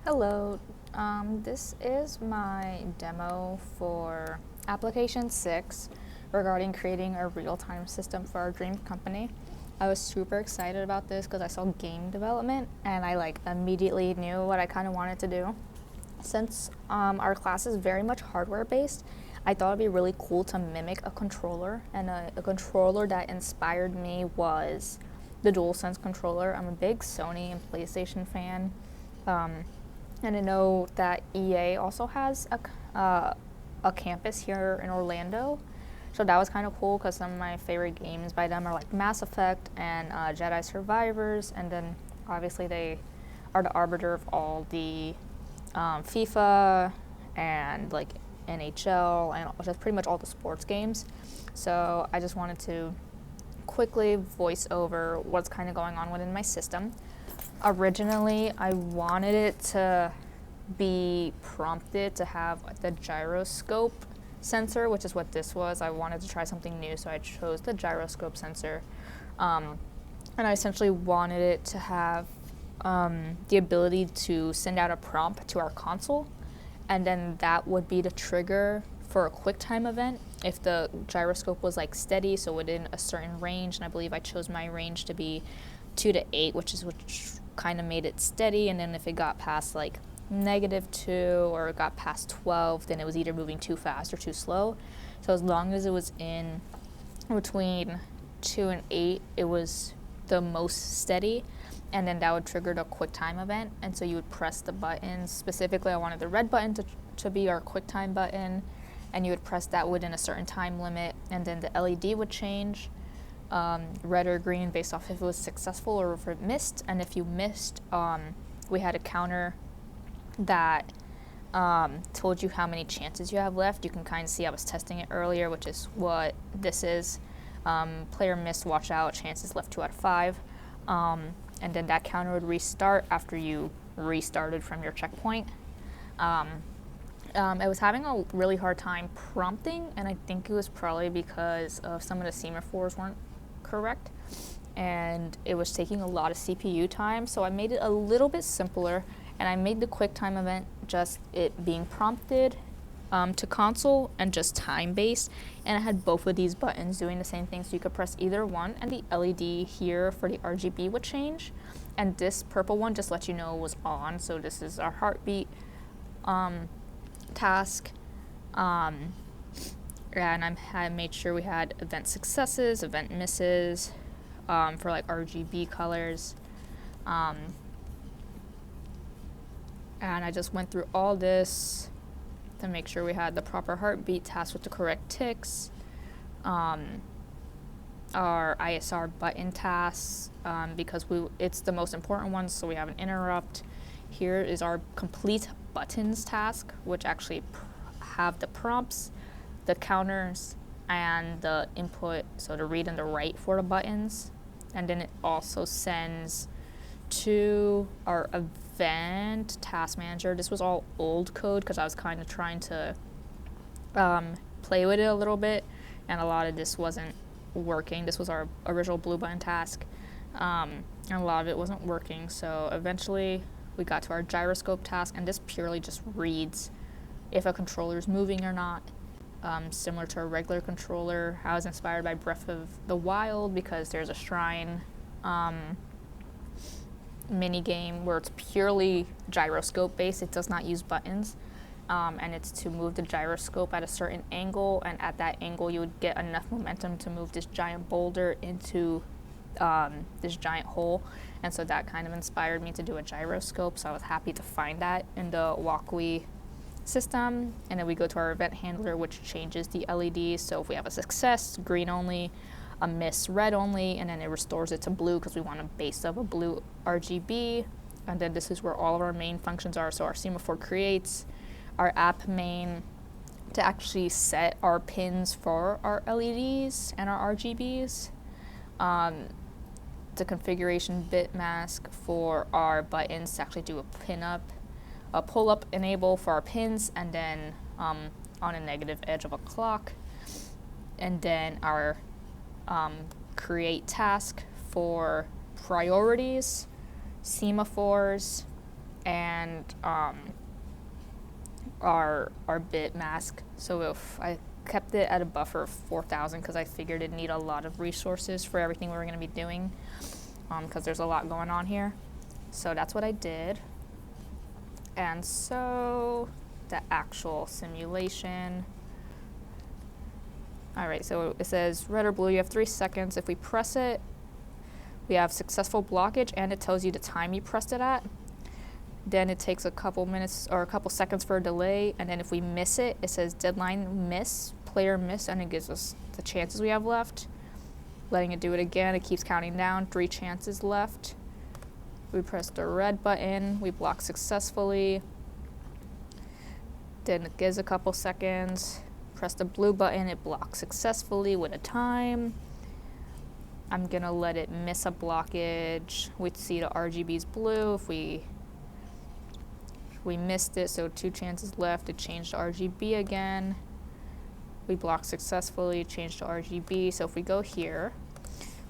Hello, this is my demo for application 6 regarding creating a real-time system for our dream company. I was super excited about this because I saw game development and I immediately knew what I kind of wanted to do. Since our class is very much hardware based, I thought it'd be really cool to mimic a controller, and a controller that inspired me was the DualSense controller. I'm a big Sony and PlayStation fan. And I know that EA also has a campus here in Orlando. So that was kind of cool because some of my favorite games by them are like Mass Effect and Jedi Survivors. And then obviously they are the arbiter of all the FIFA and like NHL and just pretty much all the sports games. So I just wanted to quickly voice over what's kind of going on within my system. Originally, I wanted it to be prompted to have the gyroscope sensor, which is what this was. I wanted to try something new, so I chose the gyroscope sensor. And I essentially wanted it to have the ability to send out a prompt to our console, and then that would be the trigger for a QuickTime event if the gyroscope was like steady, so within a certain range. And I believe I chose my range to be 2 to 8, which kind of made it steady. And then if it got past like -2 or it got past 12, then it was either moving too fast or too slow. So as long as it was in between 2 and 8, it was the most steady, and then that would trigger the QuickTime event. And so you would press the buttons. Specifically, I wanted the red button to be our QuickTime button, and you would press that within a certain time limit, and then the LED would change red or green based off if it was successful or if it missed. And if you missed, we had a counter that told you how many chances you have left. You can kind of see I was testing it earlier, which is what this is. Player missed, watch out, chances left 2 out of 5. And then that counter would restart after you restarted from your checkpoint. I was having a really hard time prompting, and I think it was probably because of some of the semaphores weren't correct, and it was taking a lot of CPU time. So I made it a little bit simpler, and I made the QuickTime event just it being prompted to console and just time-based, and I had both of these buttons doing the same thing, so you could press either one, and the LED here for the RGB would change, and this purple one just let you know it was on. So this is our heartbeat task, and I made sure we had event successes, event misses, for like RGB colors, and I just went through all this to make sure we had the proper heartbeat task with the correct ticks, our ISR button tasks, because it's the most important one, so we have an interrupt. Here is our complete buttons task, which actually have the prompts, the counters, and the input, so the read and the write for the buttons. And then it also sends to our event task manager. This was all old code because I was kind of trying to play with it a little bit, and a lot of this wasn't working. This was our original blue button task, and a lot of it wasn't working. So eventually we got to our gyroscope task, and this purely just reads if a controller is moving or not. Similar to a regular controller. I was inspired by Breath of the Wild because there's a shrine mini game where it's purely gyroscope based. It does not use buttons, and it's to move the gyroscope at a certain angle, and at that angle you would get enough momentum to move this giant boulder into this giant hole. And so that kind of inspired me to do a gyroscope, so I was happy to find that in the Walkway system. And then we go to our event handler, which changes the LEDs. So if we have a success, green only, a miss, red only, and then it restores it to blue because we want a base of a blue RGB. And then this is where all of our main functions are. So our semaphore creates, our app main to actually set our pins for our LEDs and our RGBs, the configuration bit mask for our buttons to actually do a pin up, a pull up enable for our pins, and then on a negative edge of a clock, and then our create task for priorities, semaphores, and our bit mask. So if I kept it at a buffer of 4,000 because I figured it'd need a lot of resources for everything we were going to be doing, because there's a lot going on here. So that's what I did. And so the actual simulation. All right, so it says red or blue, you have 3 seconds. If we press it, we have successful blockage, and it tells you the time you pressed it at. Then it takes a couple minutes or a couple seconds for a delay, and then if we miss it, it says deadline miss, player miss, and it gives us the chances we have left. Letting it do it again, it keeps counting down, 3 chances left. We press the red button, we block successfully. Then it gives a couple seconds. Press the blue button, it blocks successfully with a time. I'm gonna let it miss a blockage. We'd see the RGB's blue. If we missed it, so 2 chances left, it changed to RGB again. We blocked successfully, changed to RGB. So if we go here,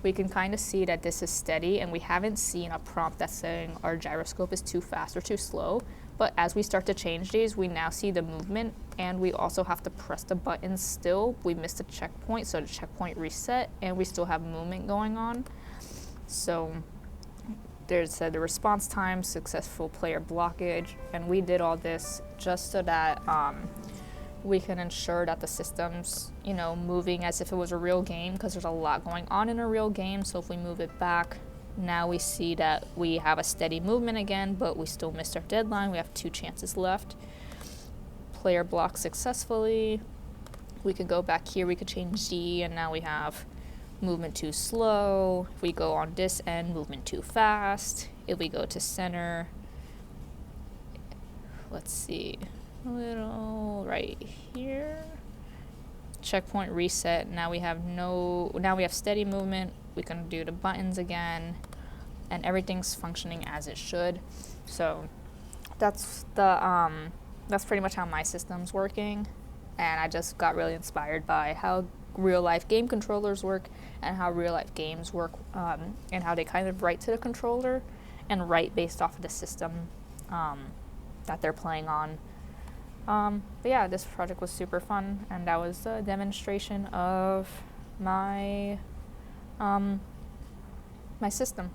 we can kind of see that this is steady, and we haven't seen a prompt that's saying our gyroscope is too fast or too slow. But as we start to change these, we now see the movement, and we also have to press the buttons still. We missed a checkpoint, so the checkpoint reset, and we still have movement going on. So there's the response time, successful player blockage, and we did all this just so that we can ensure that the system's, moving as if it was a real game, because there's a lot going on in a real game. So if we move it back, now we see that we have a steady movement again, but we still missed our deadline. We have 2 chances left. Player blocked successfully. We could go back here, we could change D, and now we have movement too slow. If we go on this end, movement too fast. If we go to center, let's see, a little right here. Checkpoint reset. Now we have steady movement. We can do the buttons again, and everything's functioning as it should. So that's pretty much how my system's working, and I just got really inspired by how real life game controllers work and how real life games work, and how they kind of write to the controller and write based off of the system that they're playing on. But yeah, this project was super fun, and that was a demonstration of my my system.